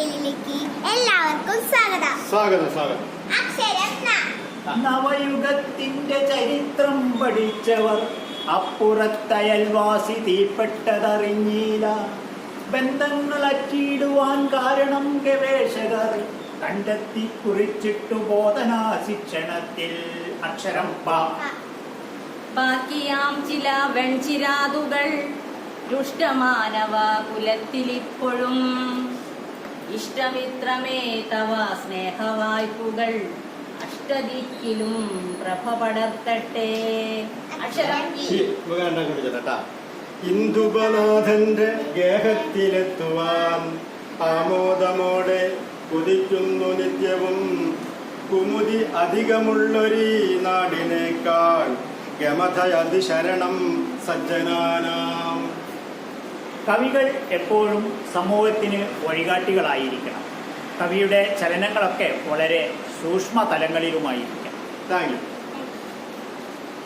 ട്യൂട്ടോറിയലിലേക്ക് എല്ലാവർക്കും സ്വാഗതം. സ്വാഗതം. അക്ഷരം ന. നവയുഗത്തിന്റെ ചരിത്രം പഠിച്ചവർ അപ്പുറത്തയൽവാസി തീപ്പെട്ടതറിഞ്ഞില്ല. ബന്ധങ്ങൾ അറ്റിയിടുവാൻ കാരണം ഗവേഷകർ കണ്ടെത്തി കുറിച്ചിട്ടു ബോധനാ ശിക്ഷണത്തിൽ. അക്ഷരം പ. ബാക്കിയാം ചില വെൺചിരാതുകൾ ദുഷ്ടമാനവ കുലത്തിലിപ്പോഴും ഇഷ്ടമിത്രമേ തവ സ്നേഹവായ്പുകൾ അഷ്ടദിക്കിലും പ്രഭ പടർത്തട്ടെ. അക്ഷരം ഇന്ദുപനാഥന്റെ ഗേഹത്തിലെത്തുവാൻ ആമോദമോടെ കുതിക്കുന്നു നിത്യവും. കുമുദി അധികമുള്ളൊരീ നാടിനേക്കാൾ ഗമഥയതിശരണം സജ്ജനാനാം. കവികൾ എപ്പോഴും സമൂഹത്തിന് വഴികാട്ടികളായിരിക്കണം. കവിയുടെ ചലനങ്ങളൊക്കെ വളരെ സൂക്ഷ്മ തലങ്ങളിലുമായിരിക്കണം. Thank you.